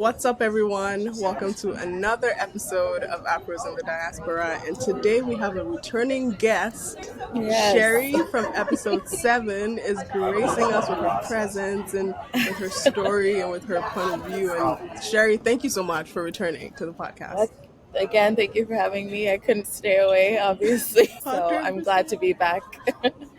What's up, everyone? Welcome to another episode of Afros in the Diaspora. And today we have a returning guest. Yes. Sherry from episode 7 is gracing us with her presence and with her story and with her point of view. And Sherry, thank you so much for returning to the podcast. Again, thank you for having me. I couldn't stay away, obviously. So I'm glad to be back.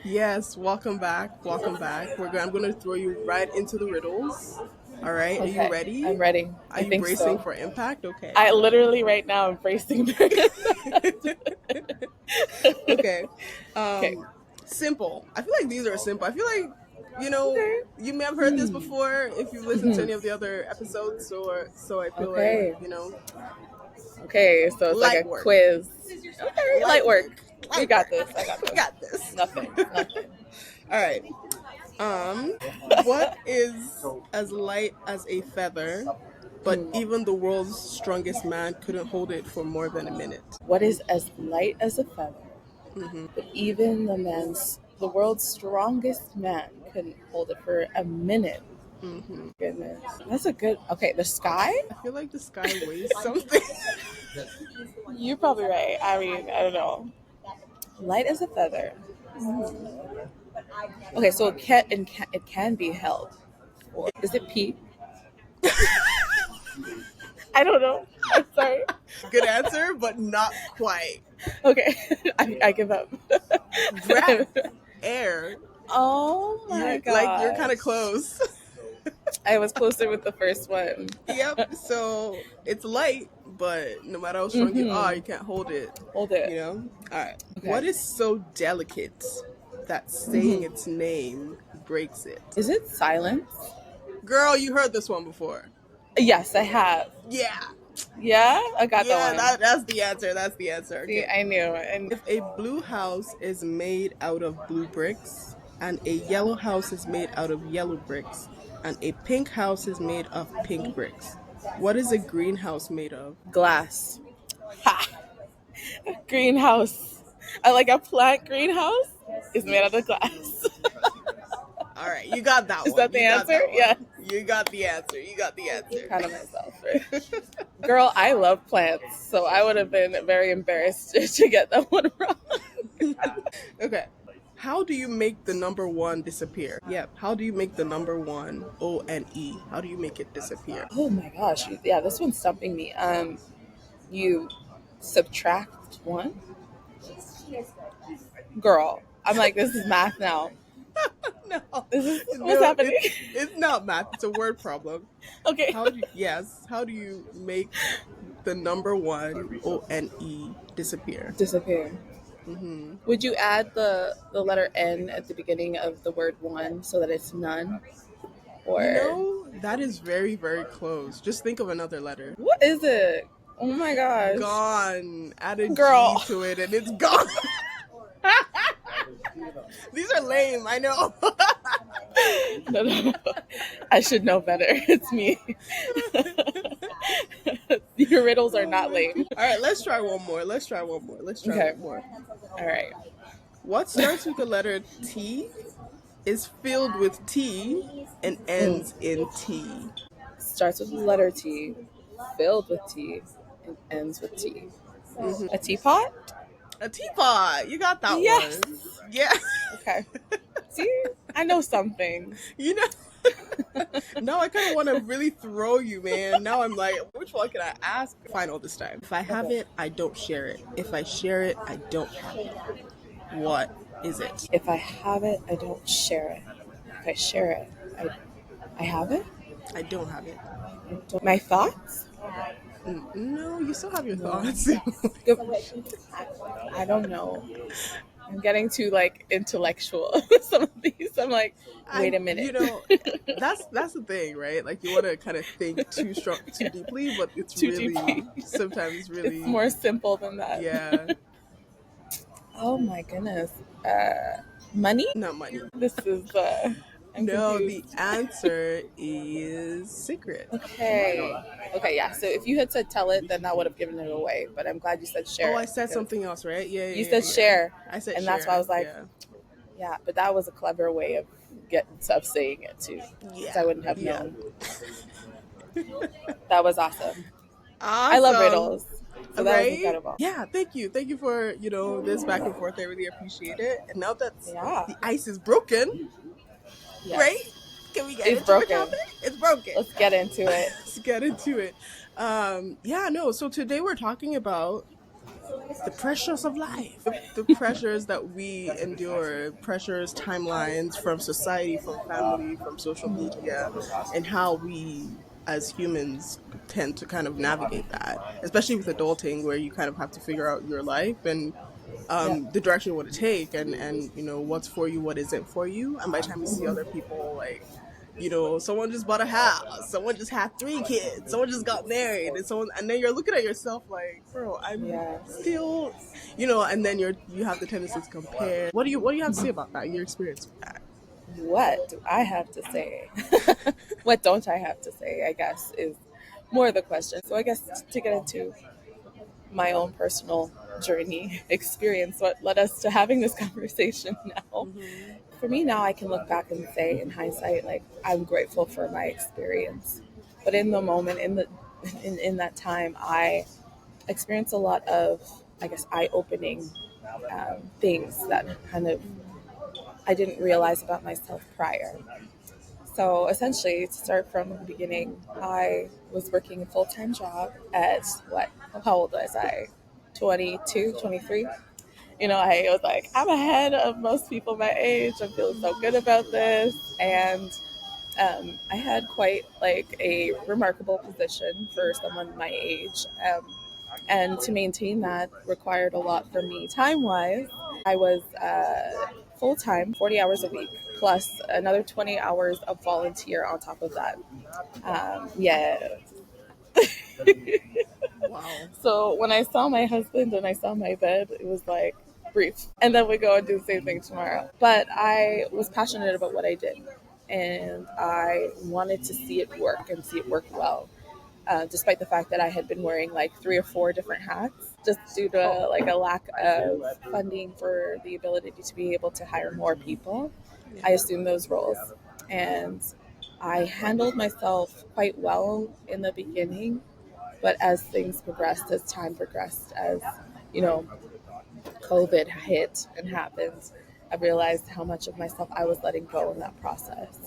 Yes, welcome back. Welcome back. I'm going to throw you right into the riddles. All right, Okay. Are you ready? I'm ready. Are you bracing for impact? Okay. I literally right now am bracing for impact. Okay. Simple. I feel like these are simple. I feel like, you may have heard this before if you've listened to any of the other episodes. So I feel like, Okay, so it's like a quiz. Okay, light work. We got this. We got this. Nothing. All right. What is as light as a feather, but even the world's strongest man couldn't hold it for more than a minute? What is as light as a feather, but even the world's strongest man couldn't hold it for a minute? Goodness, that's a good. Okay, the sky. I feel like the sky weighs something. You're probably right. I mean, I don't know. Light as a feather. Okay, so it can be held. Or is it pee? I don't know. I'm sorry. Good answer, but not quite. Okay, I give up. Breath, air. Oh my god! Like you're kind of close. I was closer with the first one. Yep. So it's light, but no matter how strong you are, you can't hold it. Hold it. All right. Okay. What is so delicate that saying its name breaks it? Is it silence? Girl, you heard this one before. Yes, I have. Yeah. Yeah, I got that one. That's the answer. That's the answer. See, I knew. And if a blue house is made out of blue bricks, and a yellow house is made out of yellow bricks, and a pink house is made of pink bricks, what is a greenhouse made of? Glass. Ha! A greenhouse. I like a plant greenhouse is made out of glass. All right, you got that one. Is that the answer? Yeah. You got the answer. Kind of myself. Right? Girl, I love plants, so I would have been very embarrassed to get that one wrong. Okay. How do you make the number 1 disappear? Yep. How do you make the number 1, O-N-E? How do you make it disappear? Oh my gosh. Yeah, this one's stumping me. You subtract 1? Girl, I'm like, this is math now. No. What's happening? It's not math. It's a word problem. Okay. How do you make the number 1, O-N-E, disappear? Would you add the letter N at the beginning of the word 1 so that it's none? Or that is very, very close. Just think of another letter. What is it? Oh my gosh. Gone. Add a G to it and it's gone. These are lame, I know. No. I should know better. It's me. Your riddles are not lame. All right, let's try one more. One more. All right. What starts with the letter T, is filled with T, and ends in T? Starts with the letter T, filled with T, and ends with T. A teapot? A teapot. You got that one. Yeah. Okay. See, I know something. Now I kind of want to really throw you, man. Now I'm like, which one can I ask? Final this time. If I have it, I don't share it. If I share it, I don't have it. What is it? If I have it, I don't share it. If I share it, I have it? I don't have it. My thoughts? No, you still have your thoughts. I don't know. I'm getting too intellectual. Some of these, I'm like, wait a minute. That's the thing, right? Like you want to kind of think too deeply, but it's too really deeply. Sometimes really it's more simple than that. Yeah. Oh my goodness. Money? Not money. This is no, the answer is secret. Okay, yeah. So if you had said tell it, then that would have given it away. But I'm glad you said share. Oh, I said something else, right? Yeah. You said share. I said and share. that's why I was like, yeah. But that was a clever way of saying it too. Yeah. I wouldn't have known. That was awesome. I love Awesome. riddles. So that was Right? incredible. Yeah, thank you. Thank you for, this back and forth. I really appreciate it. And now that Yeah. the ice is broken, Yes. right? Can we get It's into what broken. topic? It's broken. Let's get into it. Let's get into it. Yeah, no, so today we're talking about the pressures of life, the pressures that we endure, pressures, timelines from society, from family, from social media, and how we as humans tend to kind of navigate that, especially with adulting, where you kind of have to figure out your life and Yeah. the direction you want to take, and what's for you, what isn't for you. And by the time you see other people, like, someone just bought a house, someone just had 3 kids, someone just got married, and then you're looking at yourself like, bro, I'm Yes. still, and then you have the tendency to compare. What do you have to say about that? Your experience with that? What do I have to say? What don't I have to say, I guess, is more the question. So I guess to get into my own personal journey experience, what led us to having this conversation now. Mm-hmm. For me now, I can look back and say in hindsight, like, I'm grateful for my experience. But in the moment, in that time, I experienced a lot of, I guess, eye-opening things that kind of I didn't realize about myself prior. So essentially, to start from the beginning, I was working a full-time job at what? How old was I? 22, 23. I was like, I'm ahead of most people my age. I'm feeling so good about this. And I had quite like a remarkable position for someone my age. And to maintain that required a lot from me time wise. I was full time, 40 hours a week, plus another 20 hours of volunteer on top of that. Yeah. Wow. So when I saw my husband and I saw my bed, it was like, brief. And then we go and do the same thing tomorrow. But I was passionate about what I did. And I wanted to see it work and see it work well. Despite the fact that I had been wearing like 3 or 4 different hats, just due to like a lack of funding for the ability to be able to hire more people, Yeah. I assumed those roles. And I handled myself quite well in the beginning, but as things progressed, as time progressed, as you know, COVID hit and happened, I realized how much of myself I was letting go in that process,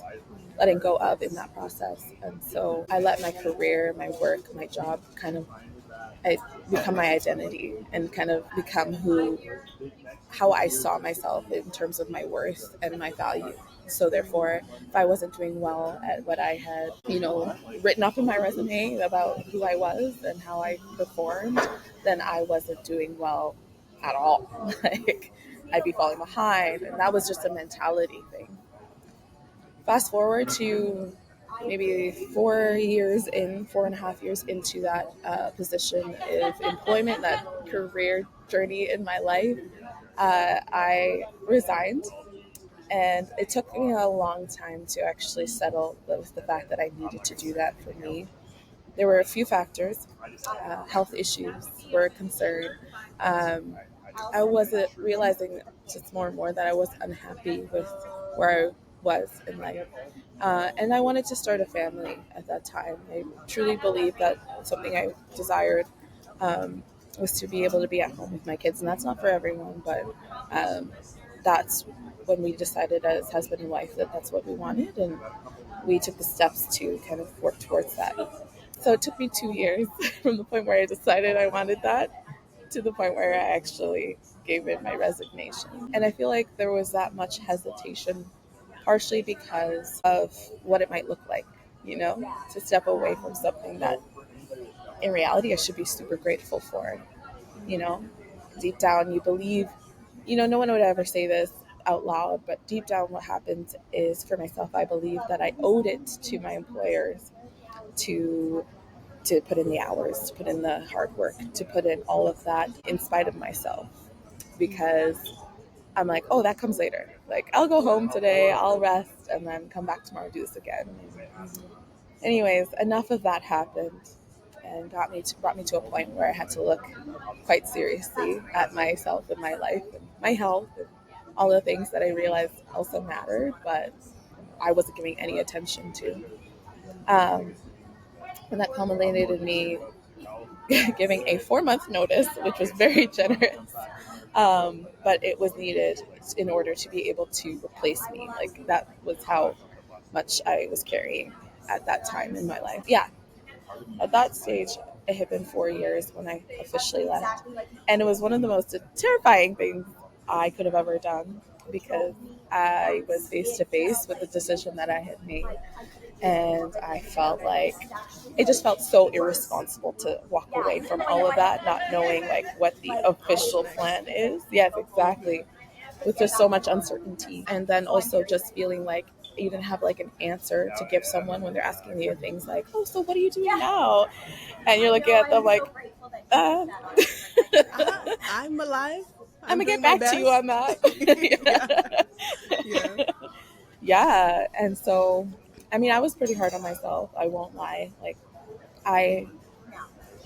letting go of in that process. And so I let my career, my work, my job kind of become my identity and kind of become how I saw myself in terms of my worth and my value. So therefore, if I wasn't doing well at what I had, written up in my resume about who I was and how I performed, then I wasn't doing well at all. Like, I'd be falling behind, and that was just a mentality thing. Fast forward to maybe 4 years in, 4.5 years into that position of employment, that career journey in my life, I resigned. And it took me a long time to actually settle with the fact that I needed to do that for me. There were a few factors. Health issues were a concern. Um, I wasn't realizing just more and more that I was unhappy with where I was in life. And I wanted to start a family at that time. I truly believed that something I desired was to be able to be at home with my kids. And that's not for everyone, but that's when we decided as husband and wife that that's what we wanted. And we took the steps to kind of work towards that. So it took me 2 years from the point where I decided I wanted that to the point where I actually gave in my resignation. And I feel like there was that much hesitation, partially because of what it might look like, to step away from something that in reality I should be super grateful for. you know Deep down you believe, no one would ever say this out loud, but deep down what happened is, for myself, I believe that I owed it to my employers to put in the hours, to put in the hard work, to put in all of that in spite of myself, because I'm like, oh, that comes later. Like, I'll go home today, I'll rest, and then come back tomorrow and do this again. Anyways, enough of that happened, and brought me to a point where I had to look quite seriously at myself and my life and my health and all the things that I realized also mattered, but I wasn't giving any attention to. Um, And that culminated in me giving a 4-month notice, which was very generous. But it was needed in order to be able to replace me. Like, that was how much I was carrying at that time in my life. Yeah, at that stage, it had been 4 years when I officially left. And it was one of the most terrifying things I could have ever done, because I was face to face with the decision that I had made. And I felt like it just felt so irresponsible to walk away from all of that, not knowing like what the official plan is. Yes, exactly. With just so much uncertainty. And then also just feeling like you didn't have like an answer to give someone when they're asking you things like, oh, so what are you doing now? And you're looking at them like, uh, I'm alive. I'm I'm gonna get doing my back to you best. on that. Yeah. Yeah. And so, I mean, I was pretty hard on myself. I won't lie. Like, I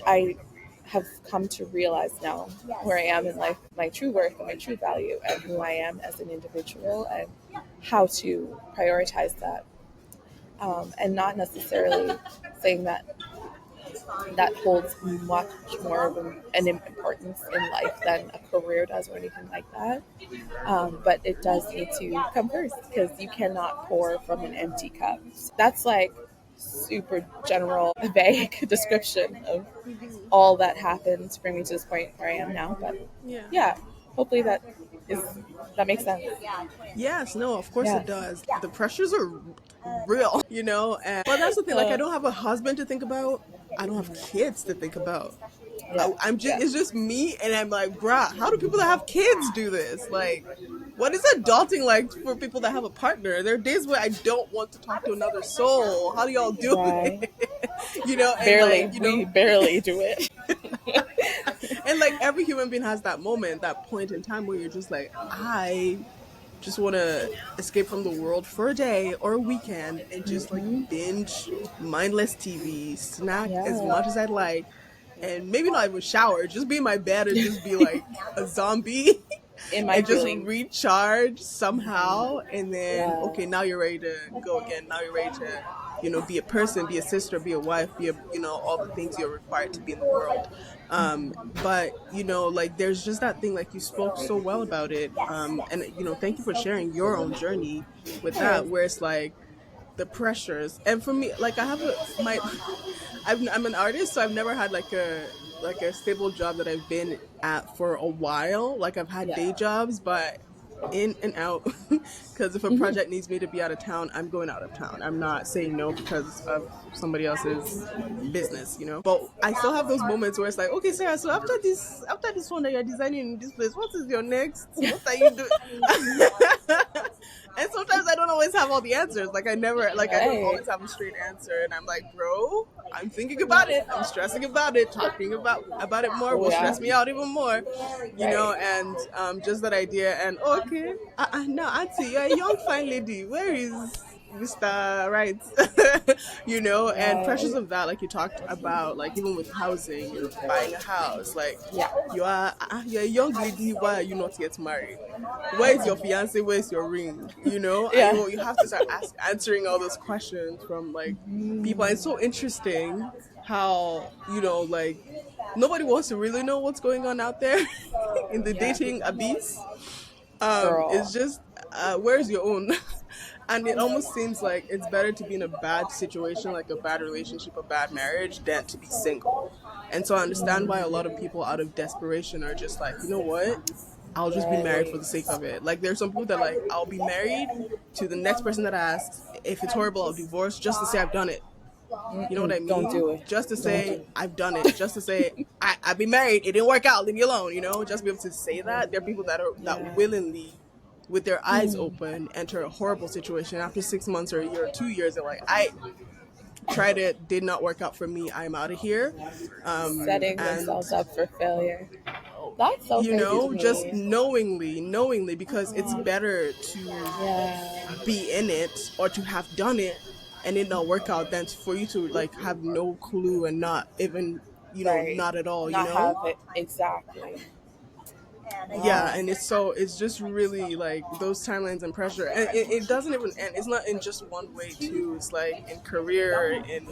I have come to realize now where I am in life, my true worth and my true value, and who I am as an individual, and how to prioritize that. And not necessarily saying that that holds much more of an importance in life than a career does or anything like that. But it does need to come first, because you cannot pour from an empty cup. That's like super general, vague description of Hmm. all that happened to bring me to this point where I am now. But Yeah. yeah, hopefully is that makes sense. Yes, no, of course it Yes. does. The pressures are real, but that's the thing. Like, I don't have a husband to think about. I don't have kids to think about. Yeah. I'm just, Yeah. it's just me, and I'm like, bruh, how do people that have kids do this? Like, what is adulting like for people that have a partner? There are days where I don't want to talk to another soul. How do y'all do Right. it? And Barely. like, We barely do it. and like every human being has that moment, that point in time where you're just like, I just want to escape from the world for a day or a weekend and just like Hmm. binge mindless TV, snack as Yeah. much as I'd like, and maybe not even shower, just be in my bed and just be like a zombie In my and just feelings. recharge somehow. And then, Yeah. okay, now you're ready to go again. Now you're ready to, be a person, be a sister, be a wife, be all the things you're required to be in the world. But, like there's just that thing, like you spoke so well about it. And, thank you for sharing your own journey with that, where it's like, the pressures. And for me, like I have I'm an artist, so I've never had like a stable job that I've been at for a while. Like I've had Yeah. day jobs, but in and out. Because if a Hmm. project needs me to be out of town, I'm going out of town. I'm not saying no because of somebody else's business. But I still have those moments where it's like, okay, Sarah, so after this one that you're designing in this place, what is your next? What are you doing? And sometimes I don't always have all the answers. Like I don't Right. always have a straight answer. And I'm like, bro, I'm thinking about it. I'm stressing about it. Talking about it more Oh will yeah. stress me out even more. Right. And just that idea. And okay, now Auntie, you're a young fine lady. Where is Mr. Right? And pressures Right. of that, like you talked about, like even with housing, buying a house, like Yeah. you're a young lady. Why are you not yet married? Where is your fiance? Where's your ring? And Yeah. you have to start answering all those questions from like people. And it's so interesting how like nobody wants to really know what's going on out there in the Yeah. dating abyss. It's Girl. just where's your own? And it almost seems like it's better to be in a bad situation, like a bad relationship, a bad marriage, than to be single. And so I understand why a lot of people out of desperation are just like, you know what? I'll just be married for Right. the sake of it. Like there's some people that like, I'll be married to the next person that asks. If it's horrible, I'll divorce just to say I've done it. You know what I Mm-mm. Don't mean? do it. Just to Don't do say it. I've done it. Just to say I've been married. It didn't work out. Leave me alone. Just be able to say that. There are people that Yeah. willingly, with their eyes open, enter a horrible situation after 6 months or a year or 2 years. They're like, I tried it, did not work out for me. I'm out of here. Setting And themselves up for failure. That's so crazy to just me. knowingly, because it's better to Yeah. be in it or to have done it and it not work out than for you to like have no clue and not even Right. not at all. Not have it exactly. Yeah, and it's just really like those timelines and pressure, and it doesn't even end. It's not in just one way too. It's like in career, in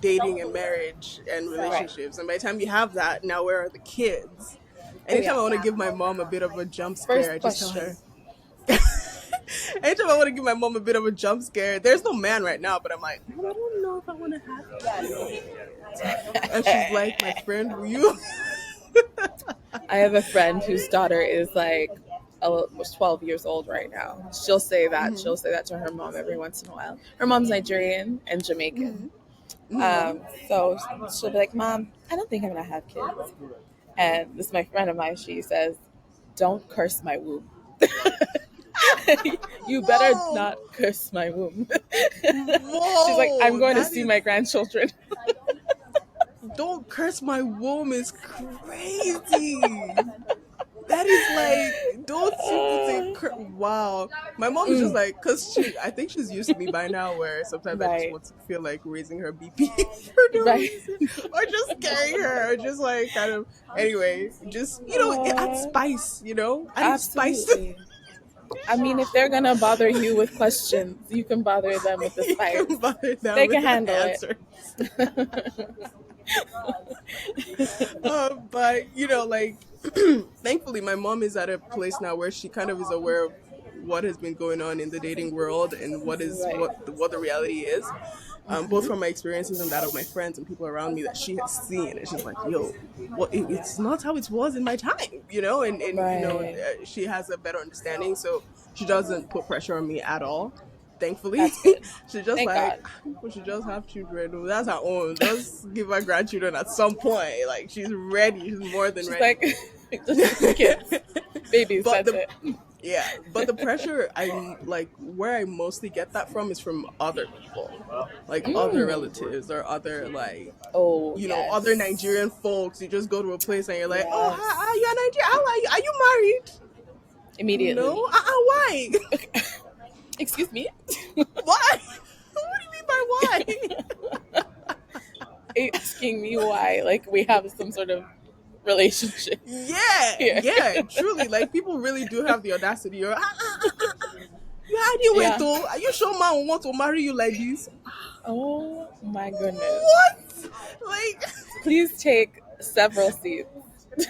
dating and marriage and Right. relationships. And by the time you have that, now where are the kids? Oh Anytime yeah. I want to give my mom a bit of a jump First scare, I just tell question. her. Anytime I want to give my mom a bit of a jump scare, there's no man right now, but I'm like, Mom, I don't know if I want to have kids. And she's like, my friend, will you? I have a friend whose daughter is like 12 years old right now. She'll say that. Mhm. She'll say that to her mom every once in a while. Her mom's Nigerian and Jamaican. Mhm. So she'll be like, Mom, I don't think I'm going to have kids. And this is my friend of mine. She says, don't curse my womb. You better Whoa, not curse my womb. She's like, I'm whoa, going to that see is my grandchildren. don't curse my womb is crazy. That is like, don't simply say, wow. My mom is just like, because I think she's used to me by now, where sometimes I just Right. want to feel like raising her BP for no Right. reason, or just scaring her, or just like kind of, anyway, just, it adds spice, adding spice. Absolutely. I mean, if they're gonna bother you with questions, you can bother them with the You spice. can bother them They with can the handle it. answer. But like thankfully my mom is at a place now where she kind of is aware of what has been going on in the dating world and Right. what the reality is, both from my experiences and that of my friends and people around me that she has seen. And she's like, yo, it's not how it was in my time, and Right. she has a better understanding, so she doesn't put pressure on me at all, thankfully. That's good. She's just Thank like, God. people should just have children. Oh, that's her own. Just give her grandchildren at some point. Like, she's ready. She's more than She's ready. like, just kids, babies. But That's the it. yeah, but the pressure, I like, where I mostly get that from is from other people, like other relatives or other, like, Oh yes. other Nigerian folks. You just go to a place and you're like, oh, Yes. hi, you're Nigerian. How are you? Are you married? Immediately. No. Why? Excuse me. Why? What do you mean by why? Asking me why, like we have some sort of relationship Yeah, here. yeah, truly. Like, people really do have the audacity. You're, you hiding wait Yeah. though. Are you sure man will want to marry you like this? Oh my goodness. What? Like, Please take several seats.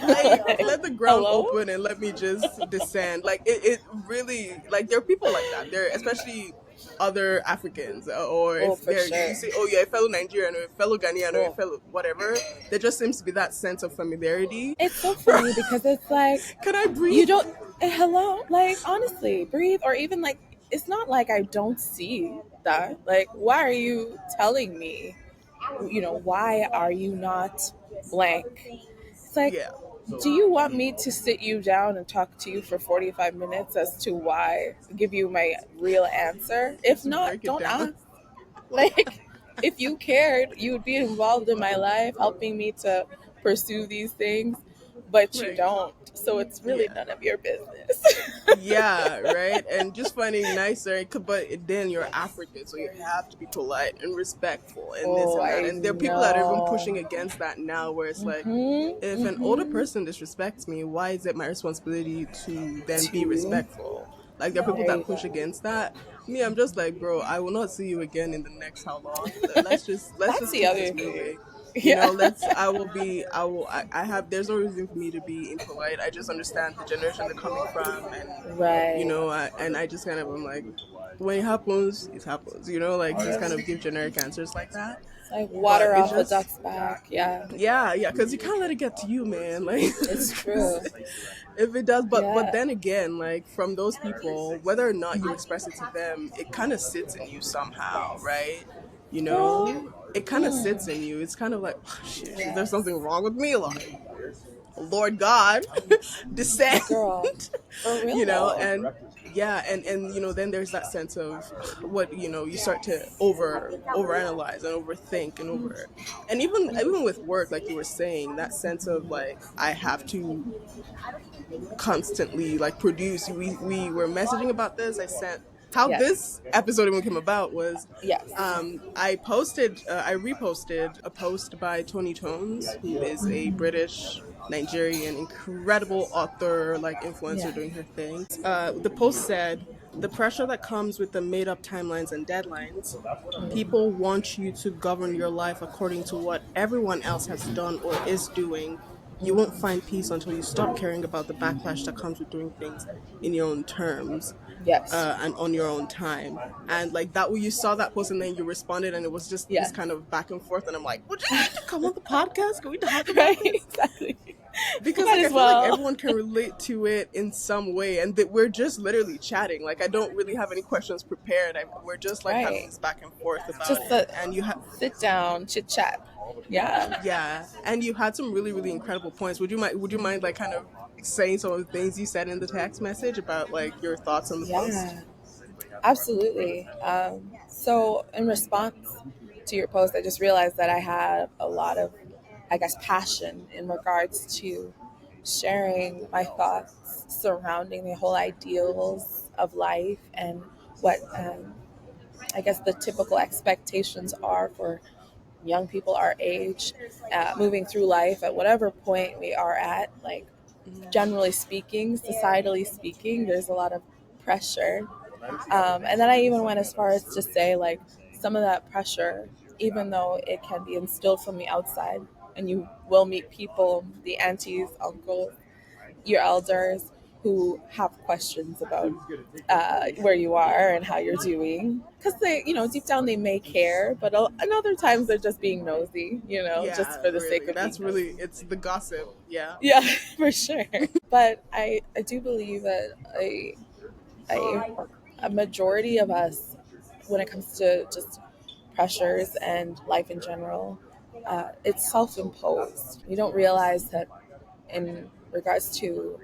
let the ground Hello? open and let me just descend. Like, it really, like, there are people like that. There, especially other Africans, or Oh, if for they're, sure. you say, oh, you're a fellow Nigerian or a fellow Ghanaian or a Oh. fellow whatever. There just seems to be that sense of familiarity. It's so funny because it's like Can I breathe? you don't hello? Like honestly, breathe or even like it's not like I don't see that. Like why are you telling me? Why are you not blank? It's like Yeah. do you want me to sit you down and talk to you for 45 minutes as to why? Give you my real answer? If To not, break it don't down. ask. Like, if you cared, you would be involved in my life, helping me to pursue these things, but you Right. don't. So it's really Yeah. none of your business. Yeah, right. And just finding nicer, but then you're African, so you have to be polite and respectful and this Oh, and that. I And there are people that are even know. pushing against that now, where it's like, if an older Mm-hmm. person disrespects me, why is it my responsibility to then be Two. respectful? Like, there are people There you that push go. against that. Me, I'm just like, bro, I will not see you again in the next how long. Let's That's just the keep other this thing. moving. Yeah. I have, there's no reason for me to be impolite. I just understand the generation they're coming from, and Right. and I just kind of, I'm like, when it happens, it happens, like, just kind of give generic answers like that. It's like But water it's off a just, duck's back. Yeah. yeah, because you can't let it get to you, man. Like, It's true. if it does, but Yeah. then again, like, from those people, whether or not you express it to them, it kind of sits in you somehow, right? Girl. It kind of sits in you. It's kind of like, oh, shit, is there Yes. something wrong with me? Like, Lord God, descend. Girl. For real though. And yeah, and then there's that sense of what, you start to overanalyze and overthink and even with work, like you were saying, that sense of like, I have to constantly, like, produce. We were messaging about this. I sent how Yes. this episode even came about was Yes. I reposted a post by Tony Tones, who is a British Nigerian incredible author, like influencer Yeah. doing her thing. The post said, the pressure that comes with the made up timelines and deadlines. People want you to govern your life according to what everyone else has done or is doing. You won't find peace until you stop caring about the backlash that comes with doing things in your own terms, Yes. and on your own time. And like that, when you saw that post and then you responded, and it was just this Yeah. kind of back and forth. And I'm like, would you need to come on the podcast? Can we talk about Right. this? Exactly. Because Might like I as feel like well. everyone can relate to it in some way, and that we're just literally chatting. Like I don't really have any questions prepared. We're just like having Right. this back and forth about Just it. a And you have sit down, chit chat. Yeah. yeah, and you had some really really incredible points. Would you mind like kind of saying some of the things you said in the text message about like your thoughts on the post? Yeah. Absolutely. So, in response to your post, I just realized that I had a lot of, I guess, passion in regards to sharing my thoughts surrounding the whole ideals of life and what, I guess, the typical expectations are for young people our age, moving through life at whatever point we are at. Like, generally speaking, societally speaking, there's a lot of pressure, and then I even went as far as to say, like, some of that pressure, even though it can be instilled from the outside, and you will meet people, the aunties, uncles, your elders, who have questions about where you are and how you're doing. Because they, deep down they may care, but and other times they're just being nosy, just Yeah, for the sake really. of being That's really nosy. it's the gossip. Yeah. Yeah, for sure. But I do believe that a, a majority of us, when it comes to just pressures and life in general, it's self-imposed. We don't realize that in regards to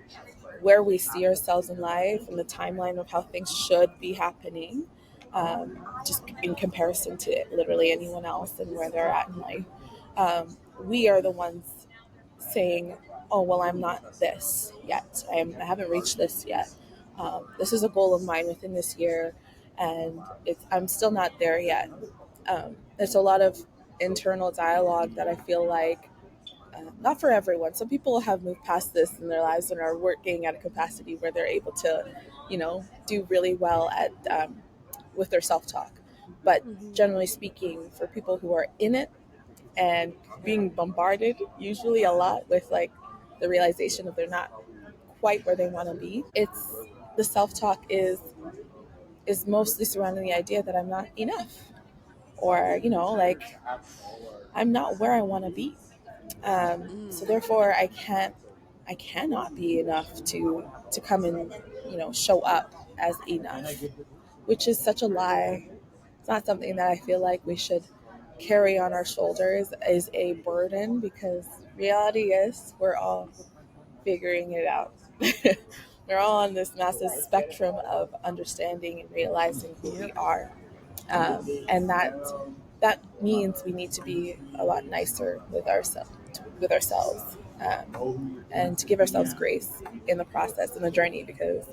where we see ourselves in life and the timeline of how things should be happening, just in comparison to literally anyone else and where they're at in life, we are the ones saying, "Oh, well, I'm not this yet. I haven't reached this yet. This is a goal of mine within this year, and I'm still not there yet." There's a lot of internal dialogue that I feel like, not for everyone. Some people have moved past this in their lives and are working at a capacity where they're able to, do really well at, with their self-talk. But Hmm. generally speaking, for people who are in it and being bombarded usually a lot with, like, the realization that they're not quite where they want to be, it's the self-talk is mostly surrounding the idea that I'm not enough, or, like, I'm not where I want to be. So Mm. therefore I cannot be enough to come and, show up as enough, which is such a lie. It's not something that I feel like we should carry on our shoulders as a burden, because reality is we're all figuring it out. We're all on this massive spectrum of understanding and realizing who we Yep. are, and that means we need to be a lot nicer with ourselves, and to give ourselves Yeah. grace in the process and the journey, because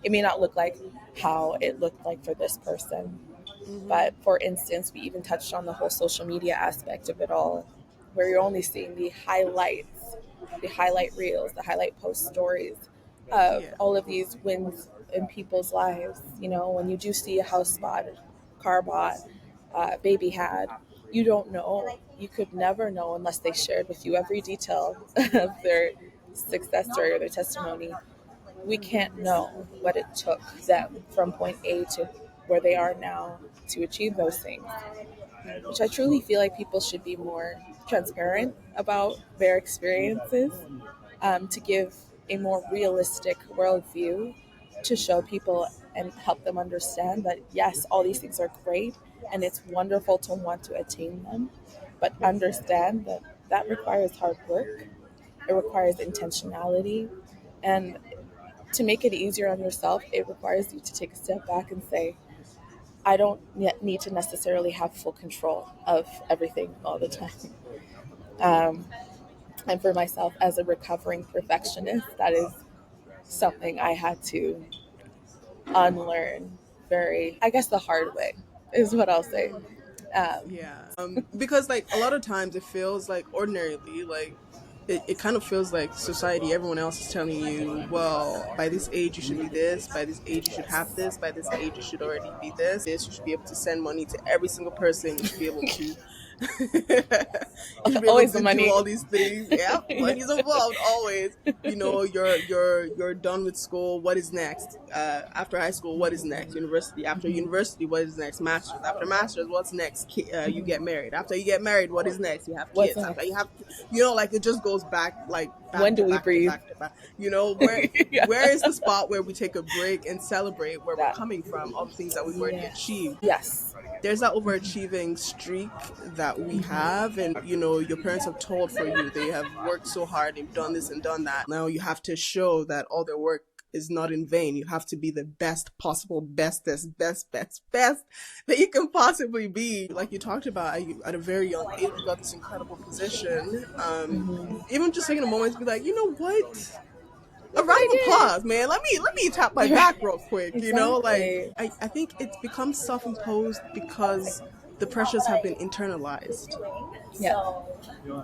it may not look like how it looked like for this person. Hmm. But for instance, we even touched on the whole social media aspect of it all, where you're only seeing the highlights, the highlight reels, the highlight post stories of Yeah. all of these wins in people's lives. When you do see a house bought, car bought, baby had, you don't know. You could never know unless they shared with you every detail of their success story or their testimony. We can't know what it took them from point A to where they are now to achieve those things, which I truly feel like people should be more transparent about their experiences, to give a more realistic worldview, to show people and help them understand that yes, all these things are great and it's wonderful to want to attain them, but understand that that requires hard work, it requires intentionality, and to make it easier on yourself, it requires you to take a step back and say, I don't need to necessarily have full control of everything all the time. Um, and for myself, as a recovering perfectionist, that is something I had to unlearn very, I guess, the hard way is what I'll say. Yeah. Because like a lot of times it feels like ordinarily, like it kind of feels like society, everyone else is telling you, well, by this age you should be this, by this age you should have this, by this age you should already be this, you should be able to send money to every single person, you should be able to you should be able Always the to do money. all these things. Yeah, money's involved always. You're done with school. What is next? After high school, what is next? University. After university, what is next? Masters. After masters, what's next? You get married. After you get married, what is next? You have What's kids. After next? you have, like it just goes back, like When back do to we back to breathe? back to back. Where Yeah. where is the spot where we take a break and celebrate where we're That. coming from, all the things that we've already achieved? Yes. There's that overachieving streak that we have, and your parents have told for you, they have worked so hard, they've done this and done that. Now you have to show that all their work is not in vain. You have to be the best possible, best that you can possibly be. Like you talked about, at a very young age, you got this incredible position. Even just taking a moment to be like, you know what? A round of applause, man. Let me tap my back real quick. Exactly. I think it's become self-imposed because the pressures have been internalized. Yeah.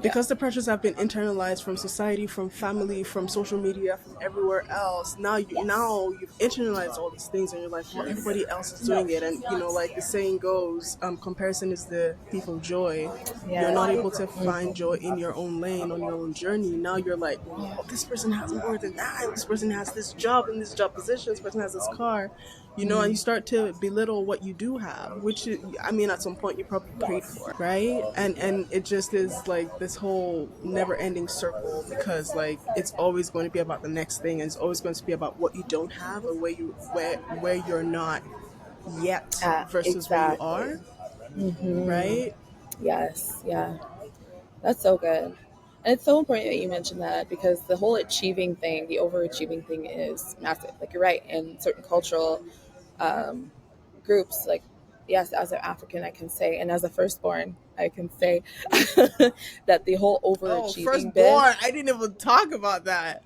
Because the pressures have been internalized from society, from family, from social media, from everywhere else. Now you've internalized all these things, and you're like, well, everybody else is doing it, and like the saying goes, comparison is the thief of joy. Yeah. You're not able to find joy in your own lane, on your own journey. Now you're like, well, this person has more than that. This person has this job in this job position. This person has this car. And you start to belittle what you do have, which at some point you probably prayed for, right? And it just is like this whole never-ending circle, because like it's always going to be about the next thing, and it's always going to be about what you don't have, or where you're not yet versus where you are, right? Yes. Yeah. That's so good. And it's so important that you mentioned that, because the whole achieving thing, the overachieving thing is massive. Like you're right, in certain cultural groups, like, yes, as an African, I can say, and as a firstborn, I can say that the whole overachieving firstborn, I didn't even talk about that.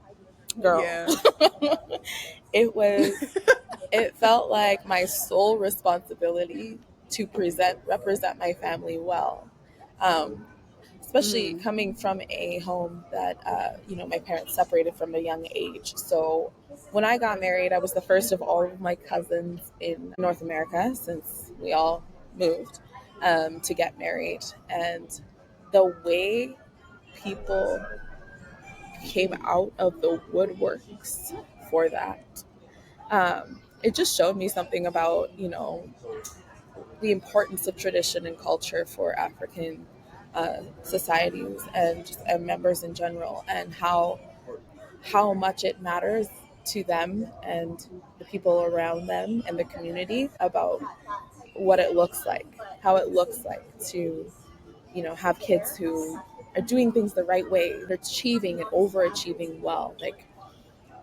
Girl. Yeah. It felt like my sole responsibility to represent my family well. Especially coming from a home that, my parents separated from a young age. So when I got married, I was the first of all of my cousins in North America, since we all moved to get married. And the way people came out of the woodworks for that, it just showed me something about, the importance of tradition and culture for African societies and members in general, and how much it matters to them and the people around them and the community about what it looks like, how it looks like to, have kids who are doing things the right way, they're achieving and overachieving well. Like,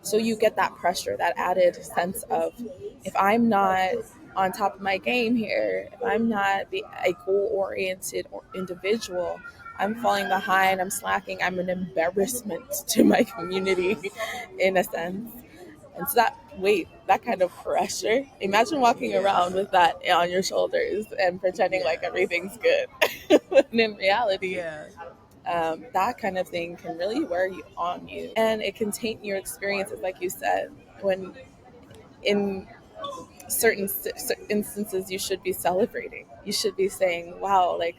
so you get that pressure, that added sense of, if I'm not on top of my game here, if I'm not a goal-oriented individual, I'm falling behind, I'm slacking, I'm an embarrassment to my community in a sense. And so that kind of pressure, imagine walking around with that on your shoulders and pretending like everything's good. And in reality, that kind of thing can really wear on you, and it can taint your experiences, like you said, when in certain instances you should be celebrating. You should be saying, wow, like,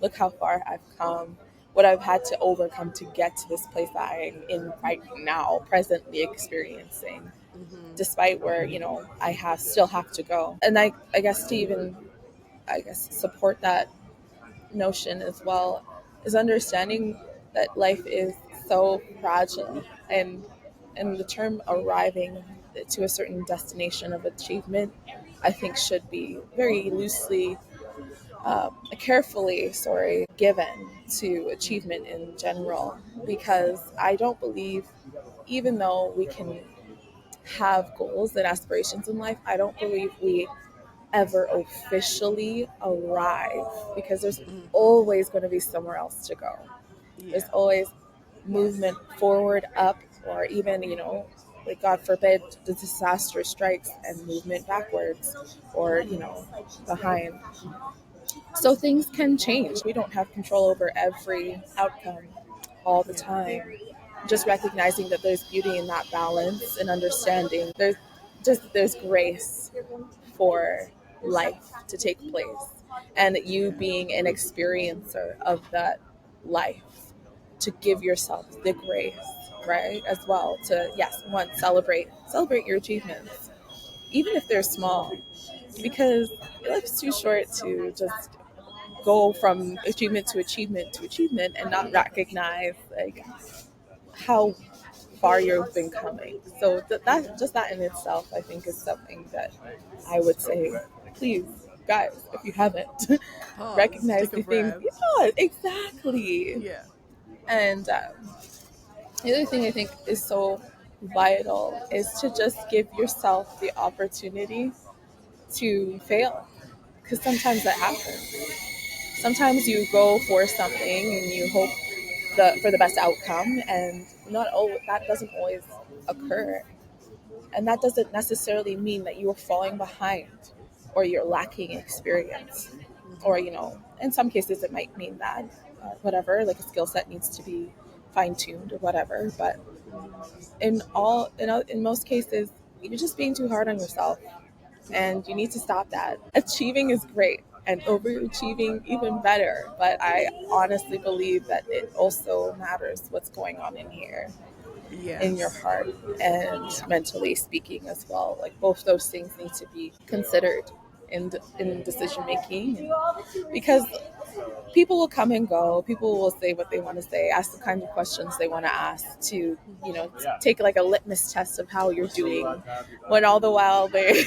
look how far I've come, what I've had to overcome to get to this place that I'm in right now, presently experiencing, despite where, still have to go. And I guess to even, support that notion as well, is understanding that life is so fragile, and the term arriving to a certain destination of achievement, I think, should be very loosely, carefully, given to achievement in general, because I don't believe, even though we can have goals and aspirations in life, I don't believe we ever officially arrive, because there's always going to be somewhere else to go. There's always movement forward, up, or even, like God forbid the disaster strikes and movement backwards or, behind. So things can change. We don't have control over every outcome all the time. Just recognizing that there's beauty in that balance and understanding there's grace for life to take place, and you being an experiencer of that life, to give yourself the grace, right, as well, to, yes, one, celebrate your achievements, even if they're small, because life's too short to just go from achievement to achievement to achievement and not recognize like how far you've been coming. So that just that in itself, I think, is something that I would say, please, guys, if you haven't, Pause, recognize take a the things. breath. Yeah, exactly. Yeah. And the other thing I think is so vital is to just give yourself the opportunity to fail, because sometimes that happens. Sometimes you go for something and you hope for the best outcome, and not always, that doesn't always occur. And that doesn't necessarily mean that you are falling behind or you're lacking experience, or, in some cases it might mean that whatever, like a skill set needs to be fine-tuned or whatever. But in most cases, you're just being too hard on yourself, and you need to stop that. Achieving is great and overachieving even better, but I honestly believe that it also matters what's going on in here, in your Yes. heart, and mentally speaking as well. Like, both those things need to be considered in decision making, because people will come and go. People will say what they want to say, ask the kind of questions they want to ask, to, take like a litmus test of how you're doing, when all the while they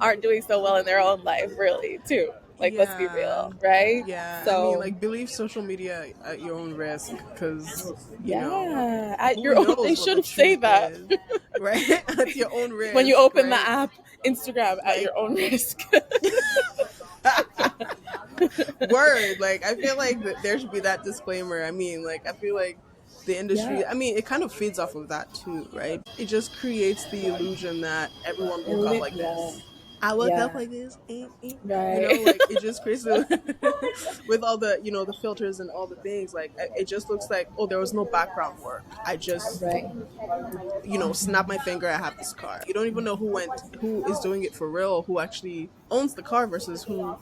aren't doing so well in their own life, really, too. Like, let's be Yeah. real, right? Yeah. I mean, So, like, believe social media at your own risk, because, yeah, at who your own, they knows what should the have said truth that. is, right? At your own When you risk, open the right? app, Instagram, at Like, your own risk. word. Like, I feel like there should be that disclaimer. I mean, like, I feel like the industry, Yeah. I mean, it kind of feeds off of that too, right? It just creates the illusion that everyone woke up like Yeah. this. I woke up Yeah. like this, Right. like it just creates the with all the the filters and all the things. Like, it just looks like, oh, there was no background work. I just Right. snap my finger, I have this car. You don't even know who is doing it for real, who actually owns the car versus who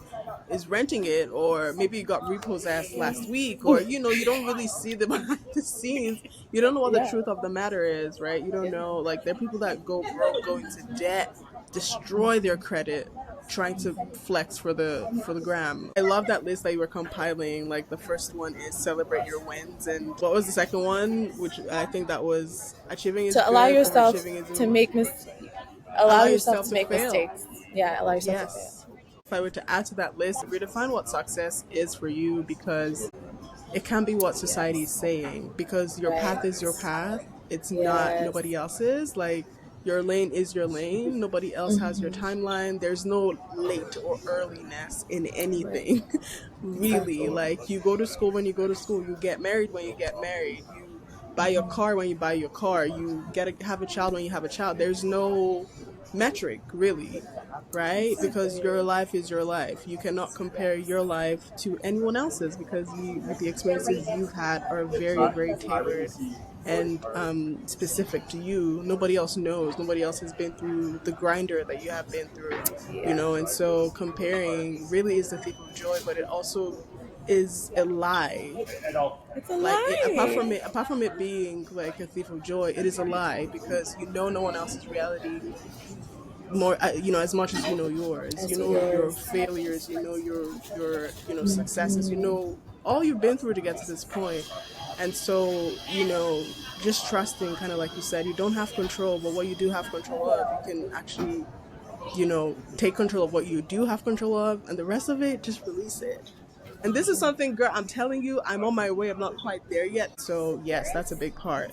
is renting it, or maybe it got repossessed last week, or you don't really see the behind the scenes. You don't know what the Yeah. truth of the matter is, right? You don't Yeah. know. Like, there are people that go broke, go into debt, destroy their credit, trying to flex for the gram. I love that list that you were compiling. Like, the first one is celebrate your wins, and what was the second one? Which I think that was achieving is To allow good, yourself overachieving is to make allow allow yourself yourself to to make fail. mistakes. Yeah, allow yourself to fail. Yes. If I were to add to that list, redefine what success is for you, because it can be what society is Yes. saying, because your path Right. is your path. It's not Yes. nobody else's. Like, your lane is your lane. Nobody else has your timeline. There's no late or earliness in Right. anything. Really. Exactly. Like, you go to school when you go to school. You get married when you get married. You buy your car when you buy your car. You have a child when you have a child. There's no metric, really, right? Because your life is your life. You cannot compare your life to anyone else's, because the experiences you've had are very, very tailored and specific to you. Nobody else knows. Nobody else has been through the grinder that you have been through, Yeah. and so comparing really is the thief of joy, but it also is a lie. It's a Like, lie. apart from it being like a thief of joy, it is a lie, because no one else's reality more, as much as you know yours. You It's know your yours. failures, your successes, all you've been through to get to this point. And so, just trusting, kind of like you said, you don't have control, but what you do have control of, you can actually, take control of what you do have control of, and the rest of it, just release it. And this is something, girl, I'm telling you, I'm on my way. I'm not quite there yet. So yes, that's a big part.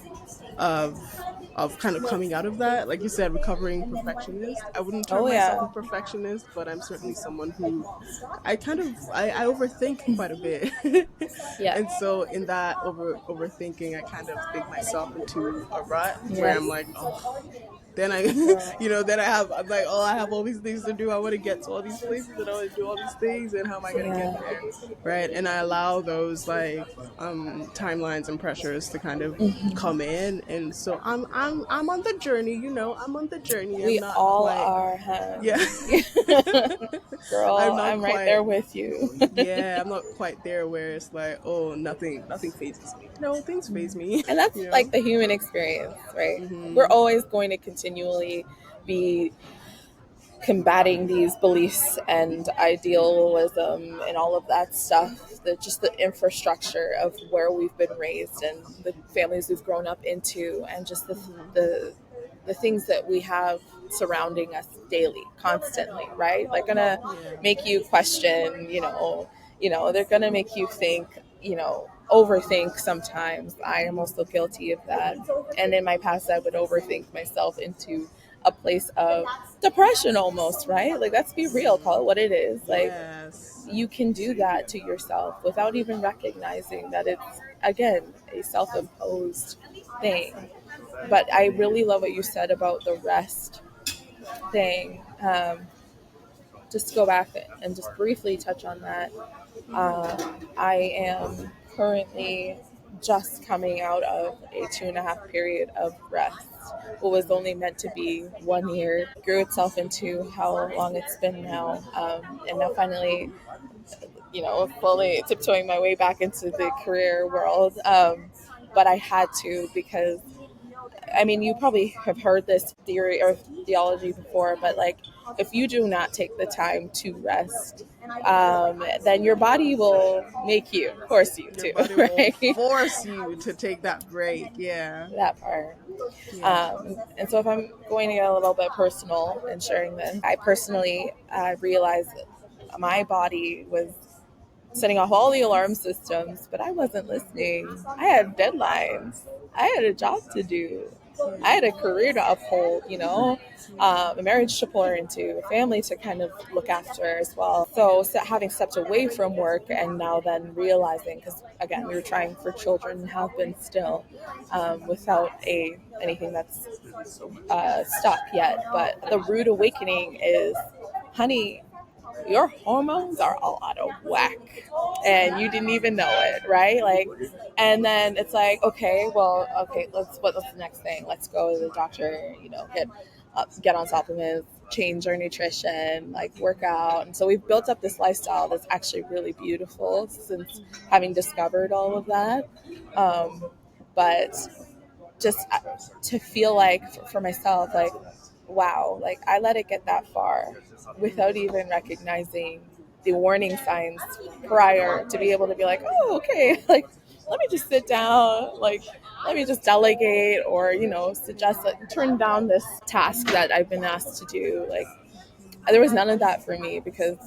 of kind of coming out of that. Like you said, recovering perfectionist. I wouldn't term Oh myself yeah. a perfectionist, but I'm certainly someone who I overthink quite a bit. Yeah. And so in that overthinking, I kind of think myself into a rut where Yes. I'm like, oh, then I, Girl. I'm like, oh, I have all these things to do. I want to get to all these places and I want to do all these things. And how am I going to get Yeah. there? Right. And I allow those like, timelines and pressures to kind of come in. And so I'm on the journey, I'm on the journey. I'm We not all quite, are, yeah, I'm girl. not I'm right there quite, with you. yeah, I'm not quite there where it's like, oh, nothing phases me. No, things phase me, And that's you like know? the human experience, right? We're Mm-hmm. always going to continually be combating these beliefs and idealism and all of that stuff, just the infrastructure of where we've been raised and the families we've grown up into, and just Mm-hmm. the things that we have surrounding us daily, constantly, right? Like gonna Yeah. make you question, they're gonna make you think, overthink sometimes. I am also guilty of that. And in my past, I would overthink myself into a place of depression almost, right? Like, let's be real, call it what it is. Like, Yes. you can do that to yourself without even recognizing that it's, again, a self imposed thing. But I really love what you said about the rest thing. Just to go back and just briefly touch on that. I am currently just coming out of a 2.5 period of rest. What was only meant to be 1 year grew itself into how long it's been now. And now finally, fully tiptoeing my way back into the career world. But I had to, because I mean, you probably have heard this theory or theology before, but like, if you do not take the time to rest, then your body will make you, force you Your to, body will right? force you to take that break. Yeah. That part. Yeah. And so, if I'm going to get a little bit personal and sharing this, I personally realized that my body was setting off all the alarm systems, but I wasn't listening. I had deadlines. I had a job to do. I Yeah. had a career to uphold, Yeah. a marriage to pour into, a family to kind of look after as well. So, having stepped away from work and now then realizing, because again, we were trying for children and have been still, without anything that's stuck yet. But the rude awakening is, honey, your hormones are all out of whack and you didn't even know it, right? Like, and then it's like, okay, what's the next thing? Let's go to the doctor, get on supplements, change our nutrition, like work out. And so we've built up this lifestyle that's actually really beautiful since having discovered all of that. But just to feel like, for myself, like, wow, like I let it get that far without even recognizing the warning signs prior to be able to be like, oh, okay, like, let me just sit down, like, let me just delegate, or suggest, like, turn down this task that I've been asked to do. Like, there was none of that for me, because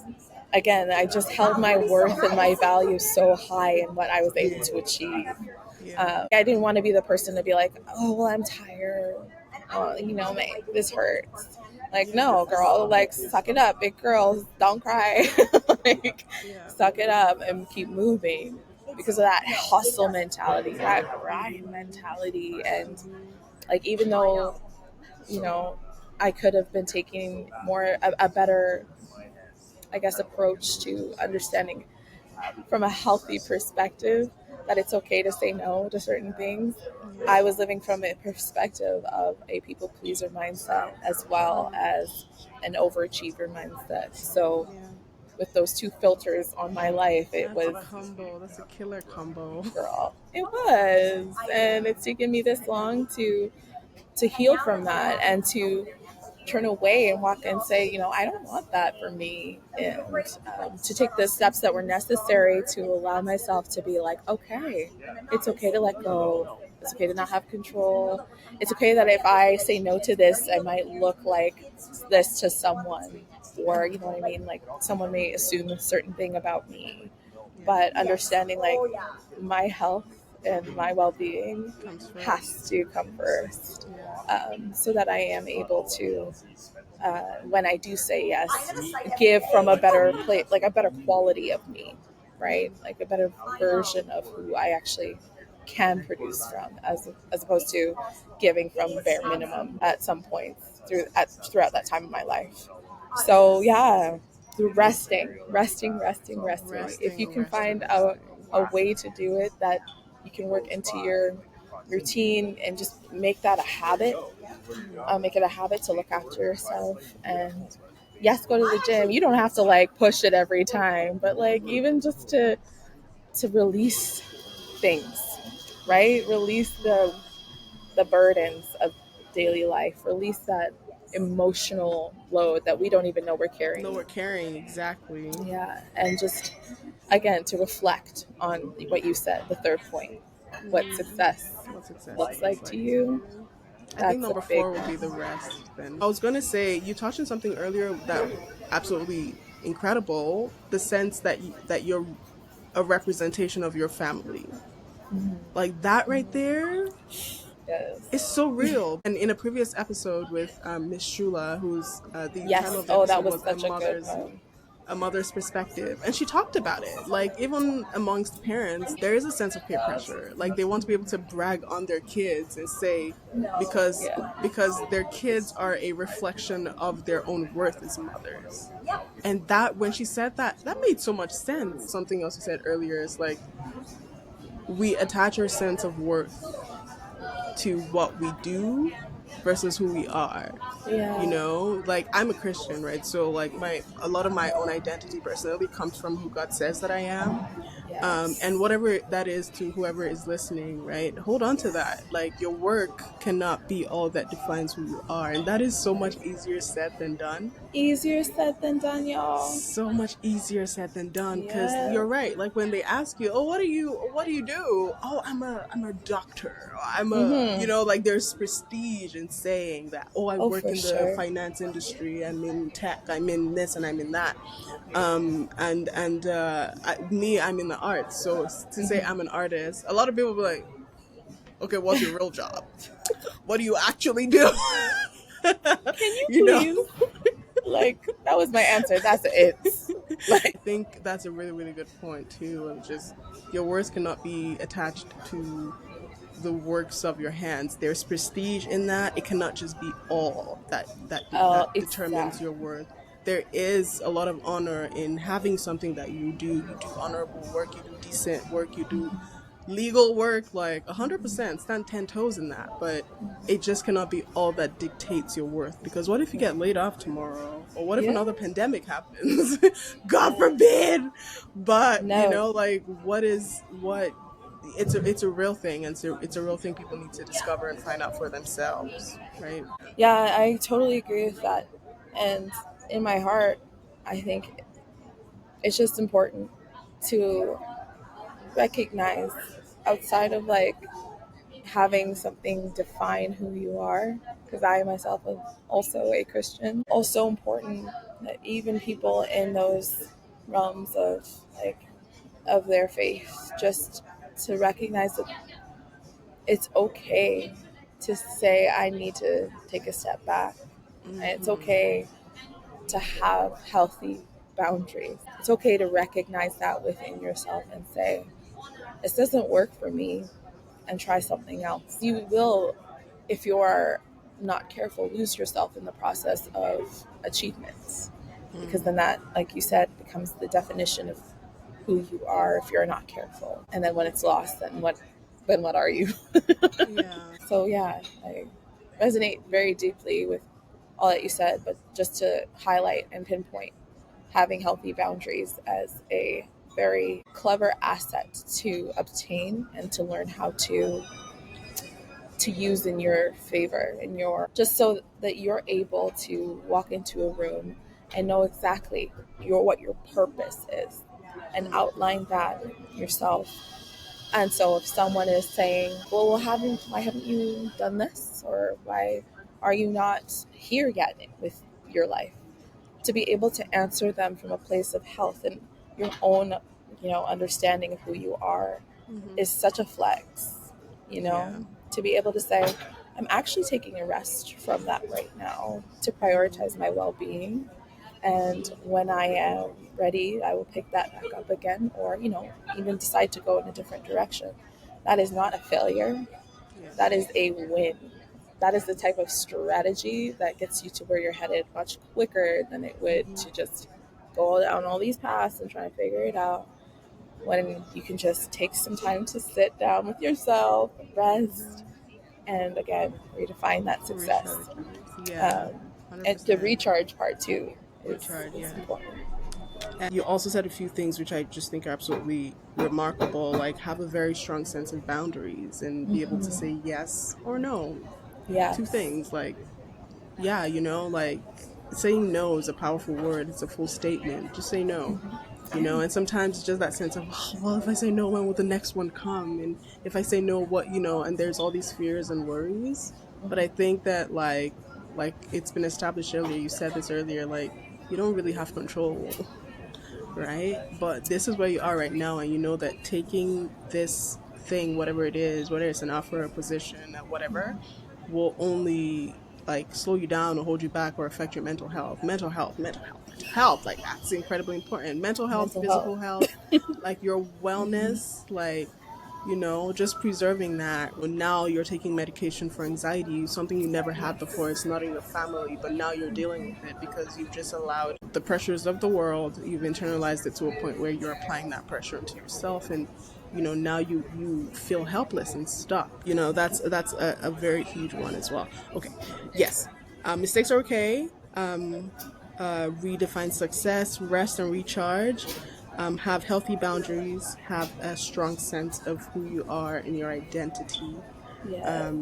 again, I just held my worth and my value so high in what I was able to achieve. Yeah. I didn't want to be the person to be like, oh, well, I'm tired. Oh, this hurts. Like, Yeah. no, girl, like, suck it up. Big girls, don't cry. Like, Yeah. suck it up and keep moving, because of that hustle mentality, that grind mentality. And Mm-hmm. like, even though, you know, I could have been taking a better, I guess, approach to understanding from a healthy perspective that it's okay to say no to certain things. Yeah. I was living from a perspective of a people pleaser mindset as well Mm. as an overachiever mindset. So Yeah. with those two filters on my life, it That's a was, combo. That's a killer combo. girl, it was. And it's taken me this long to heal from that and to turn away and walk and say, I don't want that for me. And to take the steps that were necessary to allow myself to be like, okay, it's okay to let go. It's okay to not have control. It's okay that if I say no to this, I might look like this to someone, or, you know what I mean? Like, someone may assume a certain thing about me. Yeah. But understanding, like, my health and my well-being Comes first. has to come first, Yeah. so that I am able to, when I do say yes, give from a better place, like a better quality of me, right? Like a better version of who I actually can produce from, as opposed to giving from bare minimum at some points throughout that time of my life. So yeah, resting. If you can find a way to do it that you can work into your routine and just make that a habit, make it a habit to look after yourself. And yes, go to the gym. You don't have to like push it every time, but like even just to release things, right? Release the burdens of daily life. Release that emotional load that we don't even know we're carrying. No, we're carrying, exactly. Yeah, and just again to reflect on what you said, the third point, what success looks like to you. I think That's a number big 4 would be the rest. Then I was gonna say you touched on something earlier that absolutely incredible. The sense that you're a representation of your family, like that right there yes. is so real. And in a previous episode with Miss Shula, who's the Yes. title of the Oh, that episode was was such a good one. a mother's perspective, and she talked about it, like even amongst parents there is a sense of peer pressure, like they want to be able to brag on their kids and say because Yeah. their kids are a reflection of their own worth as mothers. And that when she said that, that made so much sense. Something else you said earlier is like we attach our sense of worth to what we do versus who we are. You Yeah. know, like I'm a Christian, right? So like a lot of my own identity personally comes from who God says that I am. Yes. And whatever that is to whoever is listening, right? Hold on to that. Like your work cannot be all that defines who you are. And that is so much easier said than done. Easier said than done, y'all. So much easier said than done, because Yeah. you're right. Like when they ask you, oh, what do you do? Oh, I'm a doctor. I'm a, you Mm-hmm. know, like there's prestige in saying that. Oh, I Oh, work for in the sure. finance industry. I'm in tech. I'm in this and I'm in that. I'm in the arts. So to say I'm an artist, a lot of people be like, okay, what's your real job? What do you actually do? Can you You know. please? Like that was my answer. That's it. I Like think that's a really, really good point too. Of just your worth cannot be attached to the works of your hands. There's prestige in that. It cannot just be all that determines exactly. your worth. There is a lot of honor in having something that you do. You do honorable work. You do decent work. You do legal work. Like 100%, stand 10 toes in that. But it just cannot be all that dictates your worth. Because what if you get laid off tomorrow? Or what if Yeah. another pandemic happens? God forbid. But you No. know, like what it's a real thing, and it's a real thing people need to discover and find out for themselves, right? Yeah, I totally agree with that. And in my heart, I think it's just important to recognize outside of like having something define who you are, because I myself am also a Christian. Also important that even people in those realms of like of their faith, just to recognize that it's okay to say I need to take a step back. And it's okay to have healthy boundaries. It's okay to recognize that within yourself and say, this doesn't work for me, and try something else. You will, if you're not careful, lose yourself in the process of achievements. Because then that, like you said, becomes the definition of who you are if you're not careful. And then when it's lost, then what are you? Yeah. So yeah, I resonate very deeply with all that you said, but just to highlight and pinpoint having healthy boundaries as a very clever asset to obtain and to learn how to use in your favor, in your, just so that you're able to walk into a room and know exactly what your purpose is and outline that yourself. And so if someone is saying, well, why haven't you done this? Or why are you not here yet with your life? To be able to answer them from a place of health and your own, understanding of who you are, is such a flex, Yeah. to be able to say, I'm actually taking a rest from that right now to prioritize my well being. And when I am ready, I will pick that back up again, or, even decide to go in a different direction. That is not a failure. Yeah. That is a win. That is the type of strategy that gets you to where you're headed much quicker than it would to just go down all these paths and try to figure it out, when you can just take some time to sit down with yourself, rest, and again, redefine that success. Recharge. Yeah. And the 100%. recharge part too Recharge, is yeah. important. And you also said a few things which I just think are absolutely remarkable, like have a very strong sense of boundaries and be able to say yes or no to Yes. things. Like, yeah, like saying no is a powerful word. It's a full statement. Just say no. And sometimes it's just that sense of, oh, well, if I say no, when will the next one come? And if I say no, what, and there's all these fears and worries. But I think that like it's been established earlier, you said this earlier, like you don't really have control, right? But this is where you are right now, and you know that taking this thing, whatever it is, whether it's an offer, a position, whatever, will only like slow you down or hold you back or affect your mental health. Mental health. Like that's incredibly important. Mental health, Mental health. physical health, like your wellness, like just preserving that. When now you're taking medication for anxiety, something you never had before. It's not in your family, but now you're dealing with it because you've just allowed the pressures of the world. You've internalized it to a point where you're applying that pressure into yourself, and now you feel helpless and stuck. That's a very huge one as well. Okay, yes, mistakes are okay. Redefine success, rest and recharge, have healthy boundaries, have a strong sense of who you are and your identity. Yes.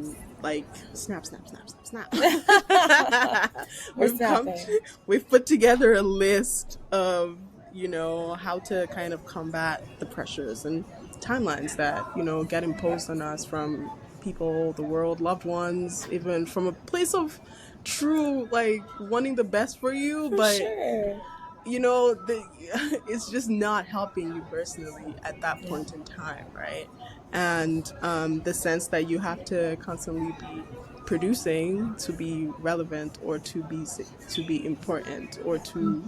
Like snap, snap, snap, snap, snap. We're we've come, snapping. we've put together a list of how to kind of combat the pressures and timelines that get imposed on us from people, the world, loved ones, even from a place of true like wanting the best for you, For but sure. it's just not helping you personally at that Yeah. point in time, right? And the sense that you have to constantly be producing to be relevant or to be important or to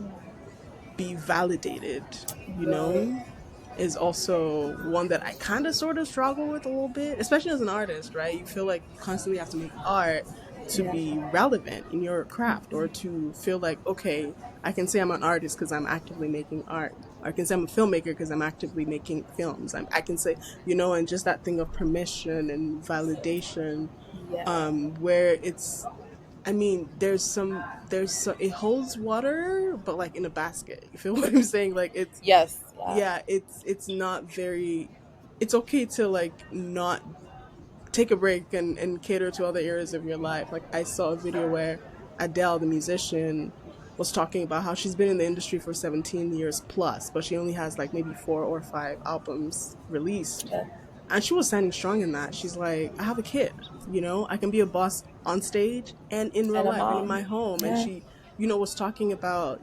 be validated, you Right. know, is also one that I kind of sort of struggle with a little bit, especially as an artist, right? You feel like you constantly have to make art to Yeah. be relevant in your craft or to feel like, okay, I can say I'm an artist because I'm actively making art. Or I can say I'm a filmmaker because I'm actively making films. I can say, and just that thing of permission and validation, Yeah. where I mean, it holds water, but like in a basket. You feel what I'm saying? Like Yes. Yeah. yeah, it's not very, it's okay to like not take a break and cater to other areas of your life. Like I saw a video where Adele, the musician, was talking about how she's been in the industry for 17 years plus, but she only has like maybe 4 or 5 albums released. Yeah. And she was standing strong in that. She's like, I have a kid, I can be a boss on stage and in real And a life and in mom. my home. And Yeah. she, was talking about,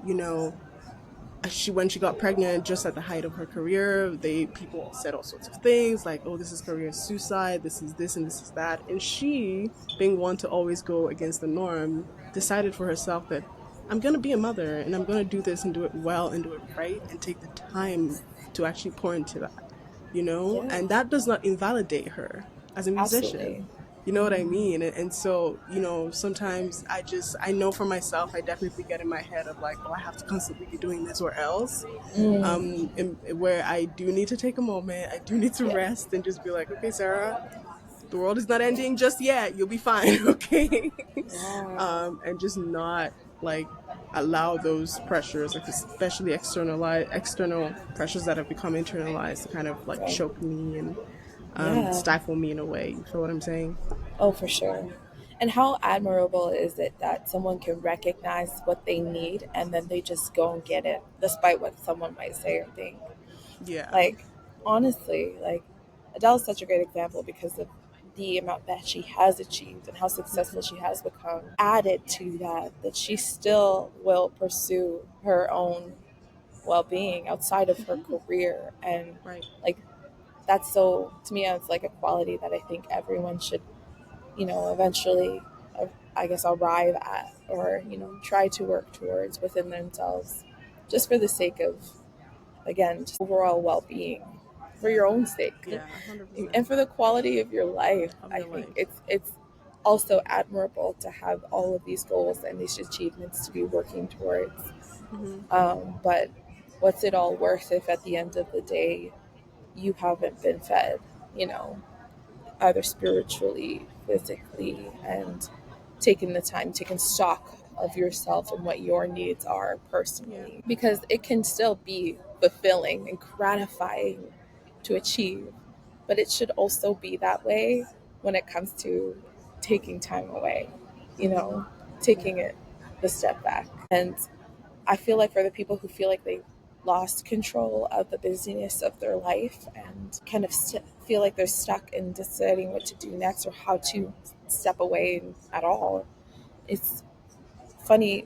when she got pregnant just at the height of her career, people said all sorts of things like, oh, this is career suicide, this is this and this is that. And she, being one to always go against the norm, decided for herself that I'm going to be a mother and I'm going to do this and do it well and do it right and take the time to actually pour into that, Yeah. and that does not invalidate her as a Absolutely. musician. You know what I mean? And so, sometimes I know for myself, I definitely get in my head of like, oh, I have to constantly be doing this or else. Where I do need to take a moment, I do need to Yeah. rest and just be like, okay, Sarah, the world is not ending just yet. You'll be fine, okay? Yeah. And just not like allow those pressures, like especially external pressures that have become internalized, to kind of like Right. choke me and Yeah. stifle me in a way. You feel what I'm saying? Oh, for sure. And how admirable is it that someone can recognize what they need and then they just go and get it, despite what someone might say or think? Yeah. Like, honestly, like, Adele is such a great example because of the amount that she has achieved and how successful she has become. Added to that she still will pursue her own well being outside of her career. And, Right. like, that's so, to me, it's like a quality that I think everyone should, eventually, I guess, arrive at, or, try to work towards within themselves, just for the sake of, again, just overall well-being, for your own sake, Yeah, 100%. and for the quality of your life. Of I your think life. it's also admirable to have all of these goals and these achievements to be working towards. But what's it all worth if at the end of the day you haven't been fed, either spiritually, physically, and taking the time, taking stock of yourself and what your needs are personally? Yeah. Because it can still be fulfilling and gratifying to achieve, but it should also be that way when it comes to taking time away, taking it the step back. And I feel like for the people who feel like they lost control of the busyness of their life and kind of feel like they're stuck in deciding what to do next or how to step away at all, it's funny.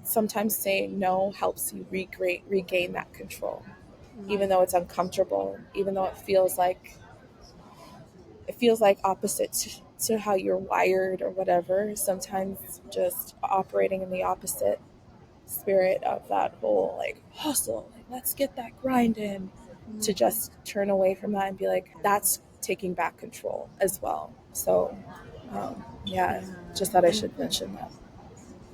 Sometimes saying no helps you regain that control, even though it's uncomfortable, even though it feels like opposite to how you're wired or whatever. Sometimes just operating in the opposite spirit of that whole like hustle, like let's get that grind in, to just turn away from that and be like, that's taking back control as well. So yeah, just thought I should mention that.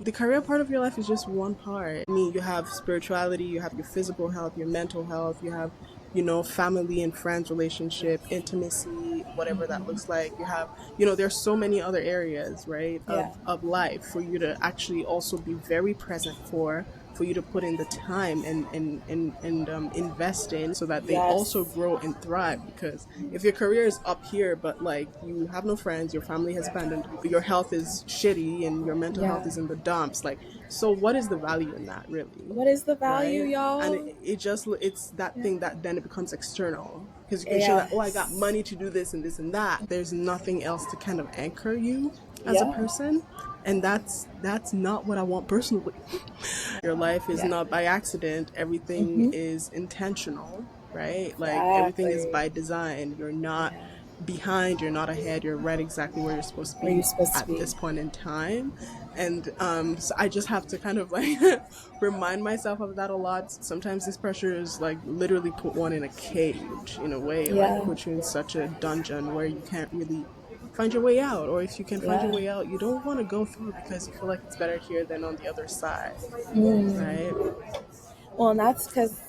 The career part of your life is just one part. I mean, you have spirituality, you have your physical health, your mental health, you have, family and friends relationship, intimacy, whatever that looks like. You have, there's so many other areas, right, Yeah. of life for you to actually also be very present for you to put in the time and invest in so that they also Yes. grow and thrive. Because if your career is up here, but like you have no friends, your family has abandoned you, your health is shitty and your mental health Yeah. is in the dumps, like, so what is the value in that really? What is the value, Right? And y'all? it's that thing that then it becomes external, because you can show that, oh, I got Yes. money to do this and this and that. There's nothing else to kind of anchor you as a Yeah. person, and that's not what I want personally. Your life is Yeah. not by accident. Everything Mm-hmm. is intentional, right? Like everything is Exactly. by design. You're not Yeah. behind, you're not ahead, you're right exactly where you're supposed to Where you be supposed to at be? this point in time. And so I just have to kind of like remind myself of that a lot. Sometimes this pressure is like literally put one in a cage in a way, like Yeah. put you in such a dungeon where you can't really find your way out. Or if you can find your Yeah. way out, you don't want to go through because you feel like it's better here than on the other side, right? Mm. Well, and that's because,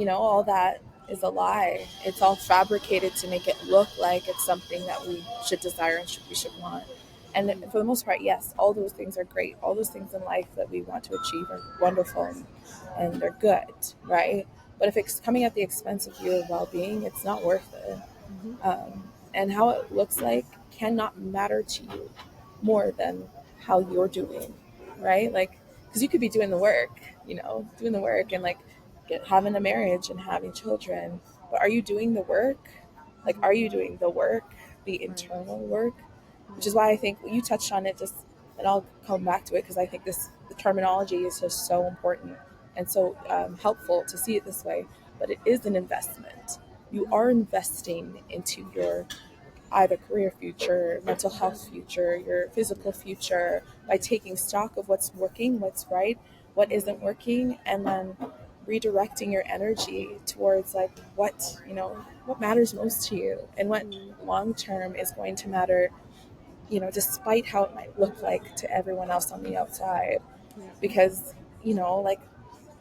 all that is a lie. It's all fabricated to make it look like it's something that we should desire and we should want. And for the most part, yes, all those things are great. All those things in life that we want to achieve are wonderful, and they're good, right? But if it's coming at the expense of your well being, it's not worth it. Mm-hmm. And how it looks like cannot matter to you more than how you're doing, right? Like, because you could be doing the work, doing the work and like having a marriage and having children, but are you doing the work? Like, are you doing the work, the Right. internal work? Which is why I think you touched on it, just, and I'll come back to it because I think the terminology is just so important and so helpful to see it this way. But it is an investment. You are investing into your either career future, mental health future, your physical future, by taking stock of what's working, what's right, what isn't working, and then redirecting your energy towards like what matters most to you and what long term is going to matter, despite how it might look like to everyone else on the outside. Yeah. Because, like,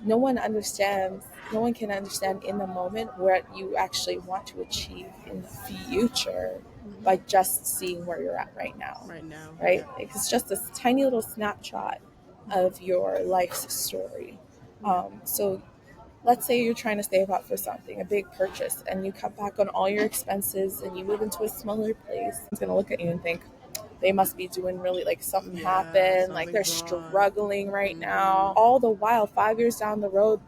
no one can understand in the moment what you actually want to achieve in the future by just seeing where you're at right now, Right now. right? Yeah. It's just this tiny little snapshot of your life's story. Yeah. So let's say you're trying to save up for something, a big purchase, and you cut back on all your expenses and you move into a smaller place. It's going to look at you and think, they must be doing really, like, something Yeah. happened, like they're Something's wrong. struggling right now. All the while, 5 years down the road,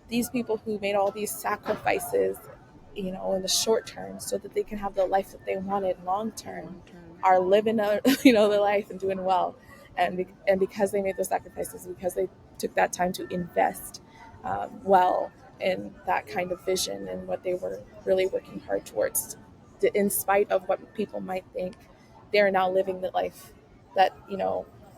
these people who made all these sacrifices, in the short term so that they can have the life that they wanted long term, Long term. are living their life and doing well. And because they made those sacrifices, because they took that time to invest well in that kind of vision and what they were really working hard towards. In spite of what people might think, they are now living the life that,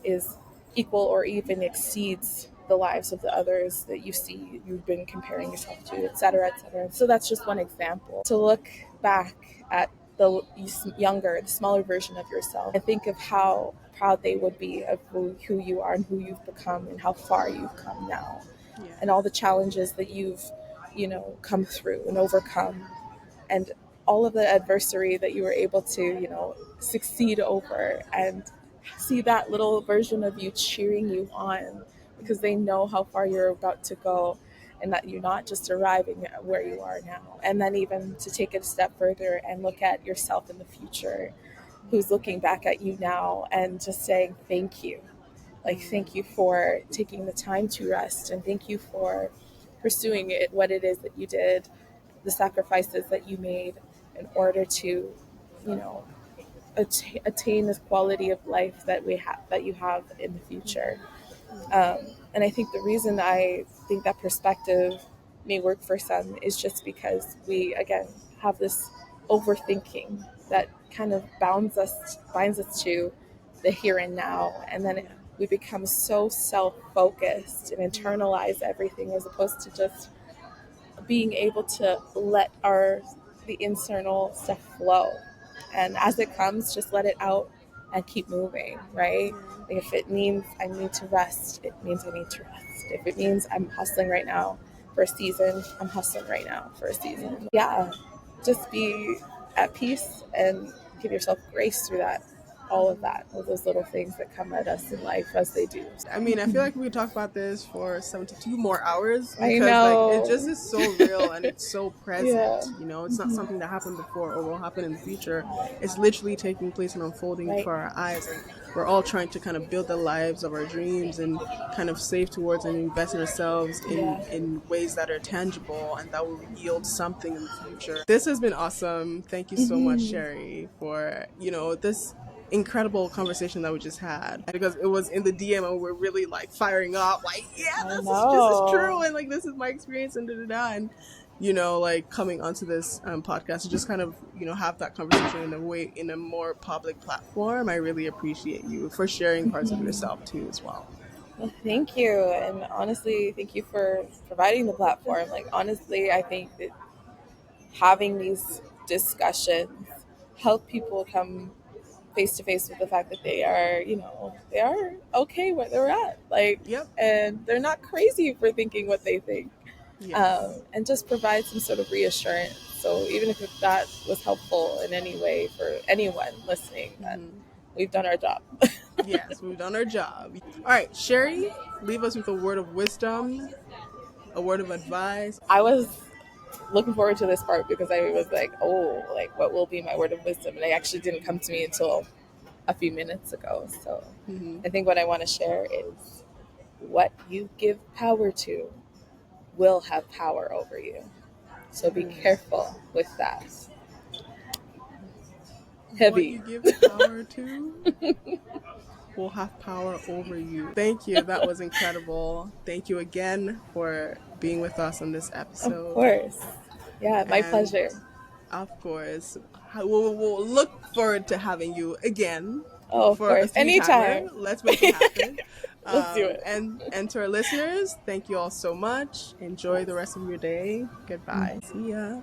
is equal or even exceeds the lives of the others that you've been comparing yourself to, et cetera, et cetera. So that's just one example. To look back at the younger, the smaller version of yourself and think of how proud they would be of who you are and who you've become and how far you've come now, and all the challenges that you've, come through and overcome, and all of the adversity that you were able to, succeed over, and see that little version of you cheering you on because they know how far you're about to go and that you're not just arriving at where you are now. And then even to take it a step further and look at yourself in the future, who's looking back at you now and just saying thank you. Like, thank you for taking the time to rest, and thank you for pursuing it, what it is that you did, the sacrifices that you made in order to, attain this quality of life that you have in the future. And I think the reason I think that perspective may work for some is just because we, again, have this overthinking that kind of binds us to the here and now, and then we become so self-focused and internalize everything as opposed to just being able to let the internal stuff flow, and as it comes, just let it out and keep moving, right? If it means I need to rest, it means I need to rest. If it means I'm hustling right now for a season, I'm hustling right now for a season. Yeah, just be at peace and give yourself grace through that, all those little things that come at us in life as they do. I mean, I feel like we could talk about this for 72 more hours I because, like, know. it just is so real and it's so present. Yeah. It's not something that happened before or will happen in the future. It's literally taking place and unfolding Right. before our eyes. And we're all trying to kind of build the lives of our dreams and kind of save towards and invest in ourselves in ways that are tangible and that will yield something in the future. This has been awesome. Thank you so much, Sherry, for, this incredible conversation that we just had, because it was in the DM and we're really like firing up, like, yeah, this is true, and like this is my experience, and and like coming onto this podcast to just kind of have that conversation in a more public platform. I really appreciate you for sharing parts of yourself too as well. Well, thank you, and honestly, thank you for providing the platform. Like, honestly, I think that having these discussions help people come face to face with the fact that they are okay where they're at, like, and they're not crazy for thinking what they think. And just provide some sort of reassurance. So even if that was helpful in any way for anyone listening, then we've done our job. Yes, we've done our job. All right, Sherry, leave us with a word of wisdom, a word of advice. I was looking forward to this part because I was like, oh, like, what will be my word of wisdom? And it actually didn't come to me until a few minutes ago. So I think what I want to share is what you give power to will have power over you. So be careful with that. Heavy. What you give power to will have power over you. Thank you. That was incredible. Thank you again for being with us on this episode. Of course. Yeah, my pleasure. Of course. We'll look forward to having you again. Oh, of course. Anytime. Let's make it happen. Let's do it. And to our listeners, thank you all so much. Enjoy the rest of your day. Goodbye. See ya.